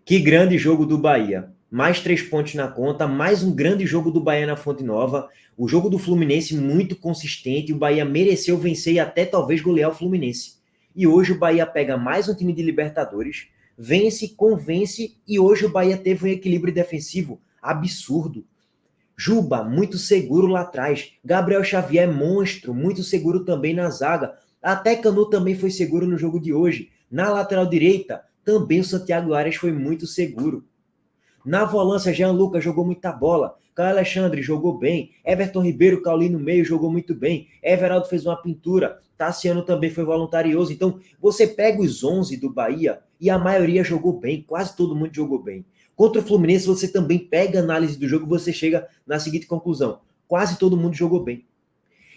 Que grande jogo do Bahia. Mais 3 pontos na conta, mais um grande jogo do Bahia na Fonte Nova. O jogo do Fluminense muito consistente, o Bahia mereceu vencer e até talvez golear o Fluminense. E hoje o Bahia pega mais um time de Libertadores, vence, convence e hoje o Bahia teve um equilíbrio defensivo absurdo. Juba, muito seguro lá atrás. Gabriel Xavier, monstro, muito seguro também na zaga. Até Canu também foi seguro no jogo de hoje. Na lateral direita, também o Santiago Arias foi muito seguro. Na volância, Jean Lucas jogou muita bola. Caio Alexandre jogou bem. Everton Ribeiro, Cauli no meio, jogou muito bem. Everaldo fez uma pintura. Tassiano também foi voluntarioso. Então, você pega os 11 do Bahia e a maioria jogou bem. Quase todo mundo jogou bem. Contra o Fluminense, você também pega a análise do jogo e você chega na seguinte conclusão. Quase todo mundo jogou bem.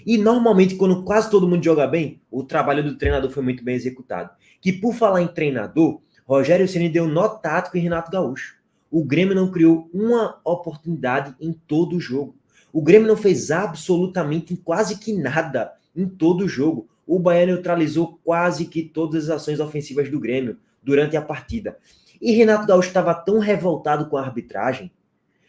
E normalmente, quando quase todo mundo joga bem, o trabalho do treinador foi muito bem executado. Que por falar em treinador, Rogério Ceni deu nó tático em Renato Gaúcho. O Grêmio não criou uma oportunidade em todo o jogo. O Grêmio não fez absolutamente quase que nada em todo o jogo. O Bahia neutralizou quase que todas as ações ofensivas do Grêmio durante a partida. E Renato Gaúcho estava tão revoltado com a arbitragem,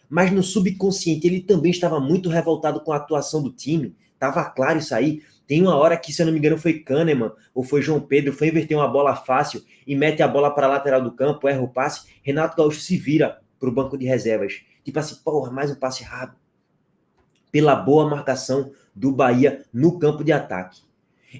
mas no subconsciente ele também estava muito revoltado com a atuação do time. Tava claro isso aí. Tem uma hora que, se eu não me engano, foi Kahneman ou foi João Pedro, foi inverter uma bola fácil e mete a bola para a lateral do campo, erra o passe. Renato Gaúcho se vira para o banco de reservas. Tipo assim, porra, mais um passe rápido. Pela boa marcação do Bahia no campo de ataque.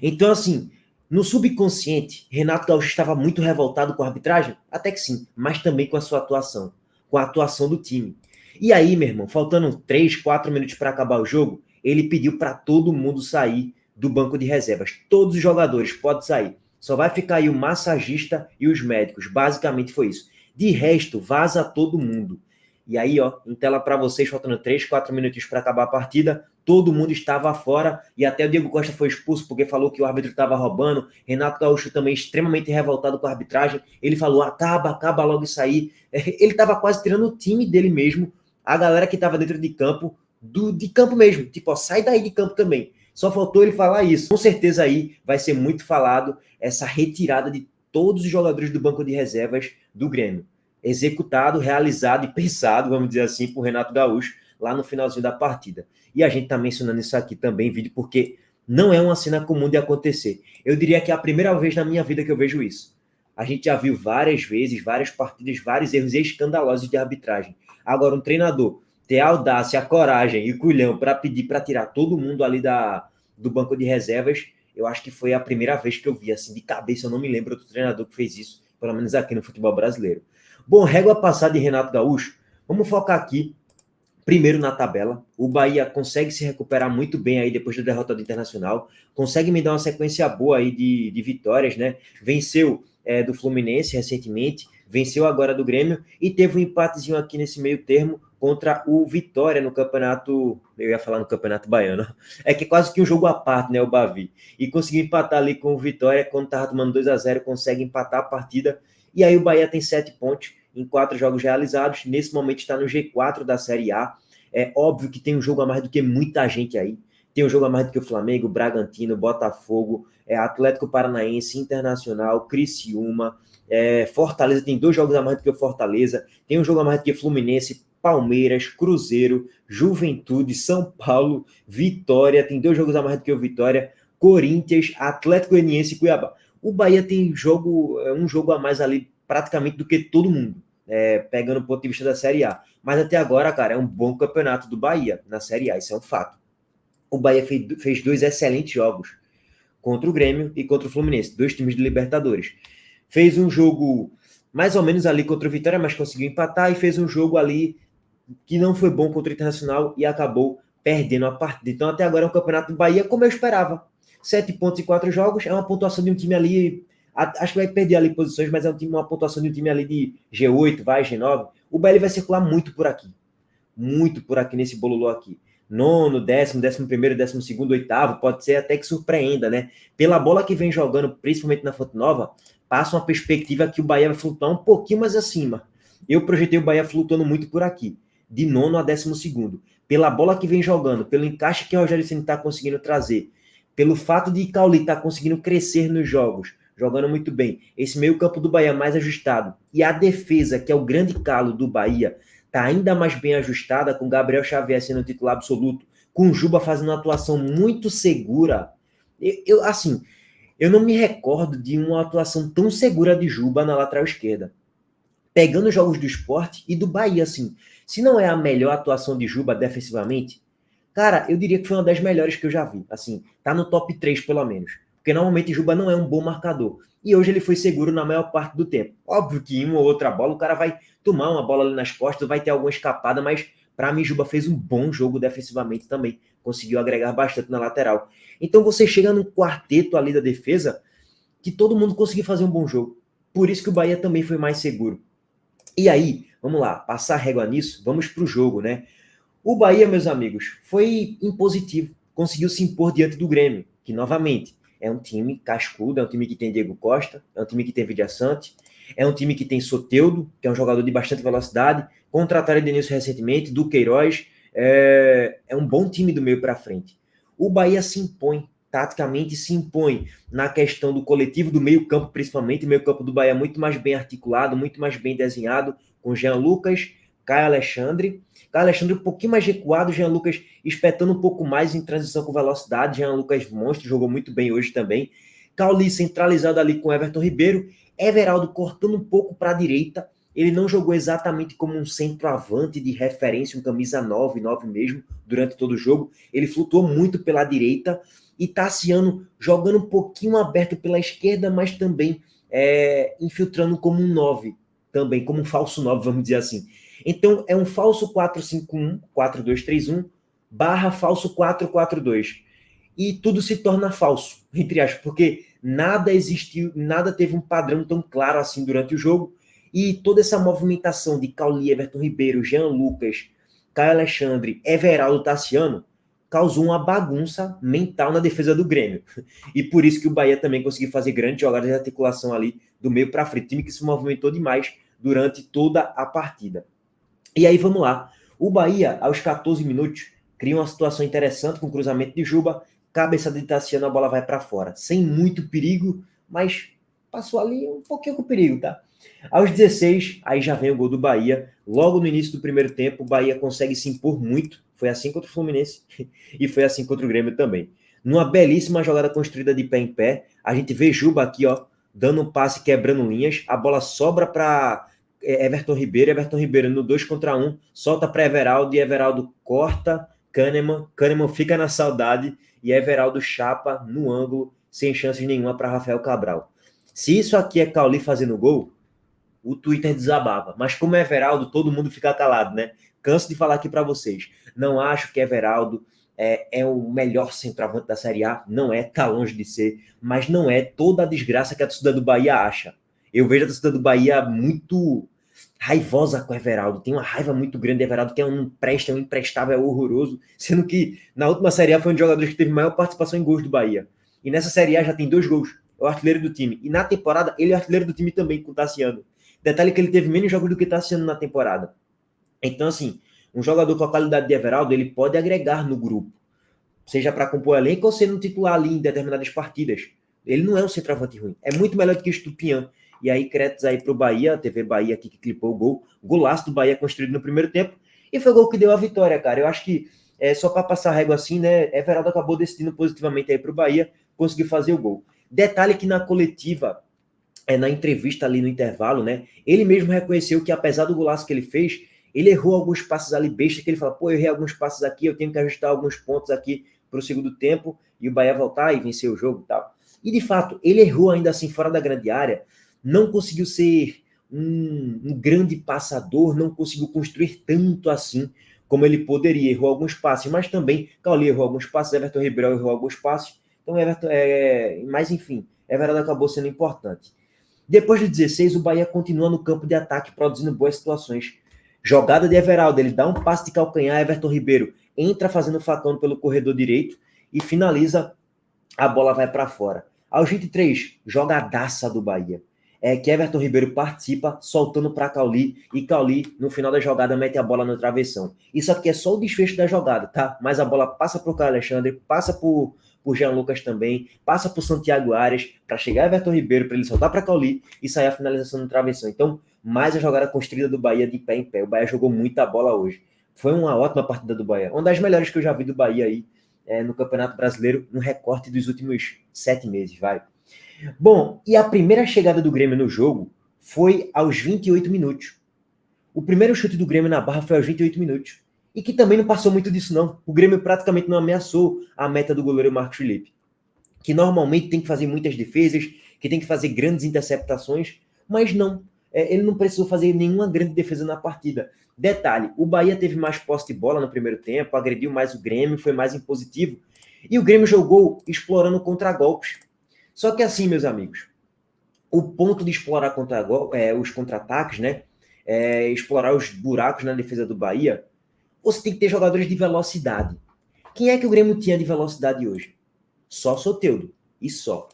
Então, assim, no subconsciente, Renato Gaúcho estava muito revoltado com a arbitragem? Até que sim, mas também com a sua atuação, com a atuação do time. E aí, meu irmão, faltando 3, 4 minutos para acabar o jogo, ele pediu para todo mundo sair do banco de reservas. Todos os jogadores podem sair. Só vai ficar aí o massagista e os médicos. Basicamente foi isso. De resto, vaza todo mundo. E aí, ó, em tela para vocês, faltando 3, 4 minutos para acabar a partida, todo mundo estava fora e até o Diego Costa foi expulso porque falou que o árbitro estava roubando. Renato Gaúcho também extremamente revoltado com a arbitragem. Ele falou, acaba logo isso aí. Ele estava quase tirando o time dele mesmo, a galera que estava dentro de campo, de campo mesmo. Tipo, ó, sai daí de campo também. Só faltou ele falar isso. Com certeza aí vai ser muito falado essa retirada de todos os jogadores do banco de reservas do Grêmio. Executado, realizado e pensado, vamos dizer assim, por Renato Gaúcho lá no finalzinho da partida. E a gente está mencionando isso aqui também em vídeo porque não é uma cena comum de acontecer. Eu diria que é a primeira vez na minha vida que eu vejo isso. A gente já viu várias vezes, várias partidas, vários erros escandalosos de arbitragem. Agora, um treinador ter a audácia, a coragem e o culhão para pedir para tirar todo mundo ali do banco de reservas, eu acho que foi a primeira vez que eu vi, assim, de cabeça, eu não me lembro outro treinador que fez isso, pelo menos aqui no futebol brasileiro. Bom, régua passada de Renato Gaúcho, vamos focar aqui primeiro na tabela. O Bahia consegue se recuperar muito bem aí depois da derrota do Internacional, consegue me dar uma sequência boa aí de vitórias, né? Venceu do Fluminense recentemente, venceu agora do Grêmio e teve um empatezinho aqui nesse meio termo contra o Vitória no campeonato, eu ia falar no campeonato baiano, é que quase que um jogo à parte, né, o Bavi, e conseguiu empatar ali com o Vitória, quando estava tomando 2-0, consegue empatar a partida, e aí o Bahia tem 7 pontos em 4 jogos realizados, nesse momento está no G4 da Série A, é óbvio que tem um jogo a mais do que muita gente aí, tem um jogo a mais do que o Flamengo, Bragantino, Botafogo, Atlético Paranaense, Internacional, Criciúma, Fortaleza tem 2 jogos a mais do que o Fortaleza, tem um jogo a mais do que o Fluminense, Palmeiras, Cruzeiro, Juventude, São Paulo, Vitória, tem 2 jogos a mais do que o Vitória, Corinthians, Atlético Goianiense e Cuiabá. O Bahia tem um jogo a mais ali praticamente do que todo mundo, pegando o ponto de vista da Série A. Mas até agora, cara, é um bom campeonato do Bahia na Série A, isso é um fato. O Bahia fez 2 excelentes jogos contra o Grêmio e contra o Fluminense, 2 times de Libertadores. Fez um jogo mais ou menos ali contra o Vitória, mas conseguiu empatar e fez um jogo ali que não foi bom contra o Internacional e acabou perdendo a partida. Então até agora é um campeonato do Bahia como eu esperava. 7 pontos em 4 jogos, é uma pontuação de um time ali, acho que vai perder ali posições, mas é uma pontuação de um time ali de G8, G9. O Bahia vai circular muito por aqui nesse bololô aqui. 9º, 10º, 11º, 12º, 8º, pode ser até que surpreenda, né? Pela bola que vem jogando, principalmente na Fonte Nova, passa uma perspectiva que o Bahia vai flutuar um pouquinho mais acima. Eu projetei o Bahia flutuando muito por aqui, de 9º a 12º. Pela bola que vem jogando, pelo encaixe que o Rogério Ceni está conseguindo trazer, pelo fato de Cauli estar conseguindo crescer nos jogos, jogando muito bem. Esse meio campo do Bahia mais ajustado. E a defesa, que é o grande calo do Bahia, tá ainda mais bem ajustada, com Gabriel Xavier sendo titular absoluto, com o Juba fazendo uma atuação muito segura. Assim, eu não me recordo de uma atuação tão segura de Juba na lateral esquerda. Pegando os jogos do Sport e do Bahia, assim, se não é a melhor atuação de Juba defensivamente, cara, eu diria que foi uma das melhores que eu já vi. Assim, tá no top 3 pelo menos. Porque normalmente Juba não é um bom marcador. E hoje ele foi seguro na maior parte do tempo. Óbvio que em uma ou outra bola o cara vai tomar uma bola ali nas costas, vai ter alguma escapada, mas para mim Juba fez um bom jogo defensivamente também. Conseguiu agregar bastante na lateral. Então você chega num quarteto ali da defesa que todo mundo conseguiu fazer um bom jogo. Por isso que o Bahia também foi mais seguro. E aí, vamos lá, passar a régua nisso, vamos pro jogo, né? O Bahia, meus amigos, foi impositivo, conseguiu se impor diante do Grêmio, que novamente é um time cascudo, é um time que tem Diego Costa, é um time que tem Vidia Sante, é um time que tem Soteldo, que é um jogador de bastante velocidade, contrataram Edenilson recentemente, do Queiroz, é um bom time do meio para frente. O Bahia se impõe, taticamente se impõe na questão do coletivo, do meio campo principalmente, o meio campo do Bahia muito mais bem articulado, muito mais bem desenhado, com Jean Lucas, Caio Alexandre um pouquinho mais recuado, Jean Lucas espetando um pouco mais em transição com velocidade, Jean Lucas monstro, jogou muito bem hoje também, Cauli centralizado ali com Everton Ribeiro, Everaldo cortando um pouco para a direita, ele não jogou exatamente como um centroavante de referência, um camisa 9 mesmo, durante todo o jogo, ele flutuou muito pela direita, e Tassiano jogando um pouquinho aberto pela esquerda, mas também infiltrando como um 9, também como um falso 9, vamos dizer assim. Então, é um falso 4-5-1, 4-2-3-1, barra falso 4-4-2. E tudo se torna falso, entre aspas, porque nada existiu, nada teve um padrão tão claro assim durante o jogo, e toda essa movimentação de Cauli, Everton Ribeiro, Jean Lucas, Caio Alexandre, Everaldo, Tassiano, causou uma bagunça mental na defesa do Grêmio. E por isso que o Bahia também conseguiu fazer grandes jogadas de articulação ali do meio para frente, time que se movimentou demais durante toda a partida. E aí vamos lá. O Bahia, aos 14 minutos, cria uma situação interessante com o cruzamento de Juba, cabeça de Tassiano, a bola vai para fora. Sem muito perigo, mas passou ali um pouquinho com perigo, tá? Aos 16, aí já vem o gol do Bahia. Logo no início do primeiro tempo, o Bahia consegue se impor muito. Foi assim contra o Fluminense e foi assim contra o Grêmio também. Numa belíssima jogada construída de pé em pé, a gente vê Juba aqui, ó, dando um passe, quebrando linhas. A bola sobra para Everton Ribeiro no 2 contra 1, solta para Everaldo e Everaldo corta Kahneman fica na saudade e Everaldo chapa no ângulo, sem chances nenhuma para Rafael Cabral. Se isso aqui é Cauli fazendo gol, o Twitter desabava. Mas como é Everaldo, todo mundo fica calado, né? Canso de falar aqui para vocês. Não acho que Everaldo é o melhor centroavante da Série A. Não é, tá longe de ser. Mas não é toda a desgraça que a torcida do Bahia acha. Eu vejo a torcida do Bahia muito raivosa com o Everaldo. Tem uma raiva muito grande de Everaldo, que é um imprestável, é horroroso. Sendo que na última Série A foi um dos jogadores que teve maior participação em gols do Bahia. E nessa Série A já tem 2 gols. É o artilheiro do time. E na temporada, ele é o artilheiro do time também, com o Tassiano. Detalhe que ele teve menos jogos do que Tassiano na temporada. Então, assim, um jogador com a qualidade de Everaldo, ele pode agregar no grupo. Seja para compor elenco ou sendo titular ali em determinadas partidas. Ele não é um centroavante ruim. É muito melhor do que o Estupião. E aí, créditos aí pro Bahia, a TV Bahia aqui que clipou o gol. Golaço do Bahia construído no primeiro tempo. E foi o gol que deu a vitória, cara. Eu acho que, só para passar a régua assim, né, Everaldo acabou decidindo positivamente aí pro Bahia, conseguiu fazer o gol. Detalhe que na coletiva, na entrevista ali no intervalo, né, ele mesmo reconheceu que apesar do golaço que ele fez, ele errou alguns passes ali besta, que ele fala, pô, eu errei alguns passes aqui, eu tenho que ajustar alguns pontos aqui para o segundo tempo, e o Bahia voltar e vencer o jogo e tal. E de fato, ele errou ainda assim fora da grande área, não conseguiu ser um grande passador, não conseguiu construir tanto assim como ele poderia, errou alguns passes, mas também Cauli errou alguns passes, Everton Ribeiro errou alguns passes, então Everton, mas enfim, Everton acabou sendo importante. Depois de 16, o Bahia continua no campo de ataque, produzindo boas situações. Jogada de Everaldo, ele dá um passe de calcanhar, Everton Ribeiro entra fazendo facão pelo corredor direito e finaliza, a bola vai para fora. Aos 23, jogadaça do Bahia. é que Everton Ribeiro participa, soltando para Cauli, e Cauli, no final da jogada, mete a bola no travessão. Isso aqui é só o desfecho da jogada, tá? Mas a bola passa por Caio Alexandre, passa por Jean Lucas também, passa por Santiago Arias, para chegar Everton Ribeiro, para ele soltar para Cauli e sair a finalização no travessão. Então, mais a jogada construída do Bahia de pé em pé. O Bahia jogou muita bola hoje. Foi uma ótima partida do Bahia. Uma das melhores que eu já vi do Bahia aí no Campeonato Brasileiro, no recorte dos últimos 7 meses, vai. Bom, e a primeira chegada do Grêmio no jogo foi aos 28 minutos. O primeiro chute do Grêmio na barra foi aos 28 minutos. E que também não passou muito disso, não. O Grêmio praticamente não ameaçou a meta do goleiro Marcos Felipe, que normalmente tem que fazer muitas defesas, que tem que fazer grandes interceptações, mas não. Ele não precisou fazer nenhuma grande defesa na partida. Detalhe, o Bahia teve mais posse de bola no primeiro tempo, agrediu mais o Grêmio, foi mais impositivo. E o Grêmio jogou explorando contragolpes. Só que assim, meus amigos, o ponto de explorar os contra-ataques, né? Explorar os buracos na defesa do Bahia, você tem que ter jogadores de velocidade. Quem é que o Grêmio tinha de velocidade hoje? Só Soteldo. E só.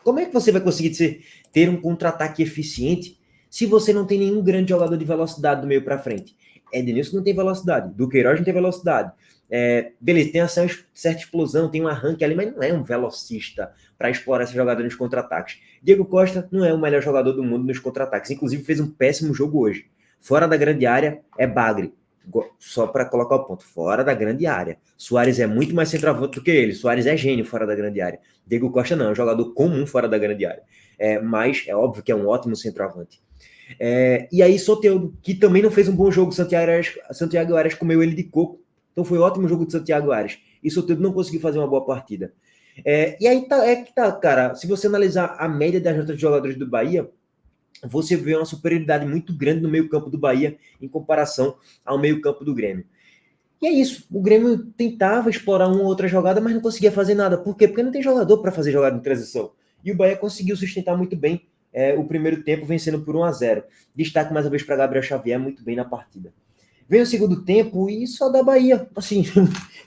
Como é que você vai conseguir ter um contra-ataque eficiente se você não tem nenhum grande jogador de velocidade do meio para frente? Edenilson não tem velocidade, Duqueiroz não tem velocidade. Beleza, tem uma certa explosão, tem um arranque ali, mas não é um velocista para explorar esse jogador nos contra-ataques. Diego Costa não é o melhor jogador do mundo nos contra-ataques, inclusive fez um péssimo jogo hoje. Fora da grande área é bagre. Só para colocar o ponto, fora da grande área. Suárez é muito mais centroavante do que ele. Suárez é gênio fora da grande área. Diego Costa não, é um jogador comum fora da grande área. Mas é óbvio que é um ótimo centroavante. E aí Soteldo, que também não fez um bom jogo, Santiago Arias comeu ele de coco. Então foi um ótimo jogo de Santiago Arias. E Soteldo não conseguiu fazer uma boa partida. E aí tá, cara, se você analisar a média das notas de jogadores do Bahia, você vê uma superioridade muito grande no meio-campo do Bahia em comparação ao meio-campo do Grêmio. E é isso. O Grêmio tentava explorar uma ou outra jogada, mas não conseguia fazer nada. Por quê? Porque não tem jogador para fazer jogada de transição. E o Bahia conseguiu sustentar muito bem o primeiro tempo, vencendo por 1-0. Destaque mais uma vez para Gabriel Xavier, muito bem na partida. Vem o segundo tempo e só dá Bahia. Assim,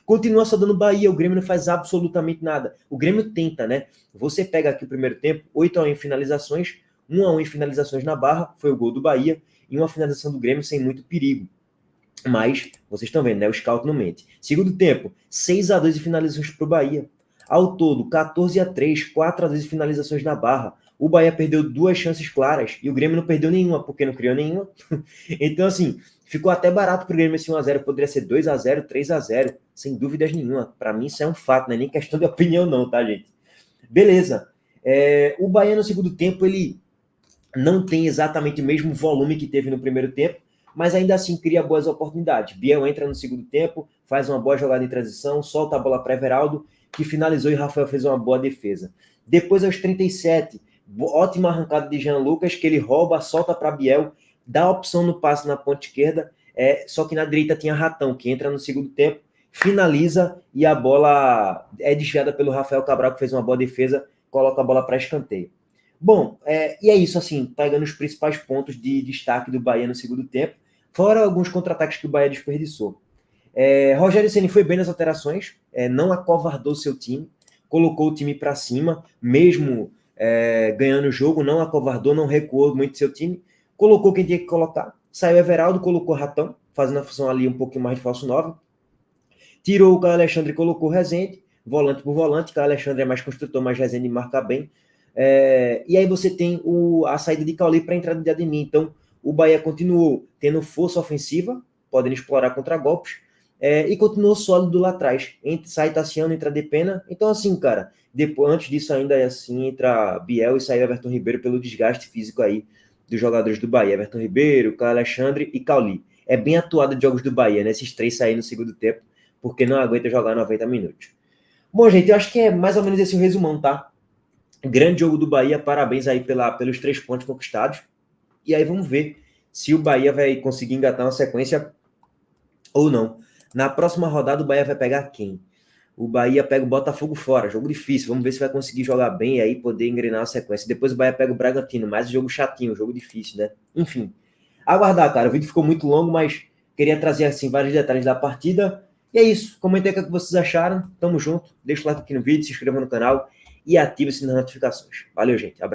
continua só dando Bahia. O Grêmio não faz absolutamente nada. O Grêmio tenta, né? Você pega aqui o primeiro tempo, 8-1 em finalizações, 1-1 em finalizações na barra, foi o gol do Bahia, e uma finalização do Grêmio sem muito perigo. Mas, vocês estão vendo, né? O scout não mente. Segundo tempo, 6-2 em finalizações para o Bahia. Ao todo, 14-3, 4-2 em finalizações na barra. O Bahia perdeu 2 chances claras e o Grêmio não perdeu nenhuma, porque não criou nenhuma. Então, assim, ficou até barato para o Grêmio esse 1-0. Poderia ser 2-0, 3-0, sem dúvidas nenhuma. Para mim, isso é um fato, não é nem questão de opinião, não, tá, gente? Beleza. O Bahia, no segundo tempo, ele não tem exatamente o mesmo volume que teve no primeiro tempo, mas ainda assim cria boas oportunidades. Biel entra no segundo tempo, faz uma boa jogada em transição, solta a bola para Everaldo, que finalizou, e Rafael fez uma boa defesa. Depois, aos 37, ótima arrancada de Jean Lucas, que ele rouba, solta para Biel, dá a opção no passe na ponta esquerda, só que na direita tinha Ratão, que entra no segundo tempo, finaliza, e a bola é desviada pelo Rafael Cabral, que fez uma boa defesa, coloca a bola para escanteio. Bom, e é isso, assim, pegando os principais pontos de destaque do Bahia no segundo tempo, fora alguns contra-ataques que o Bahia desperdiçou. Rogério Ceni foi bem nas alterações, não acovardou seu time, colocou o time para cima, mesmo ganhando o jogo, não acovardou, não recuou muito seu time, colocou quem tinha que colocar, saiu Everaldo, colocou Ratão, fazendo a função ali um pouquinho mais de falso 9, tirou o Caio Alexandre e colocou Rezende, volante por volante. Caio Alexandre é mais construtor, mais Rezende marca bem. E aí você tem a saída de Cauli para a entrada de Ademir. Então, o Bahia continuou tendo força ofensiva, podendo explorar contra-golpes, e continuou sólido lá atrás. Sai Tassiano, entra Depena. Então, assim, cara, antes disso ainda assim, entra Biel e sai Everton Ribeiro pelo desgaste físico aí dos jogadores do Bahia. Everton Ribeiro, Caio Alexandre e Cauli. É bem atuado de jogos do Bahia, né? Esses 3 saírem no segundo tempo, porque não aguenta jogar 90 minutos. Bom, gente, eu acho que é mais ou menos esse o resumão, tá? Grande jogo do Bahia, parabéns aí pelos 3 pontos conquistados. E aí vamos ver se o Bahia vai conseguir engatar uma sequência ou não. Na próxima rodada o Bahia vai pegar quem? O Bahia pega o Botafogo fora, jogo difícil. Vamos ver se vai conseguir jogar bem e aí poder engrenar a sequência. Depois o Bahia pega o Bragantino, mais um jogo chatinho, um jogo difícil, né? Enfim, aguardar, cara. O vídeo ficou muito longo, mas queria trazer assim vários detalhes da partida. E é isso. Comentem o que vocês acharam. Tamo junto. Deixa o like aqui no vídeo, se inscreva no canal e ative o sininho das notificações. Valeu, gente. Abraço.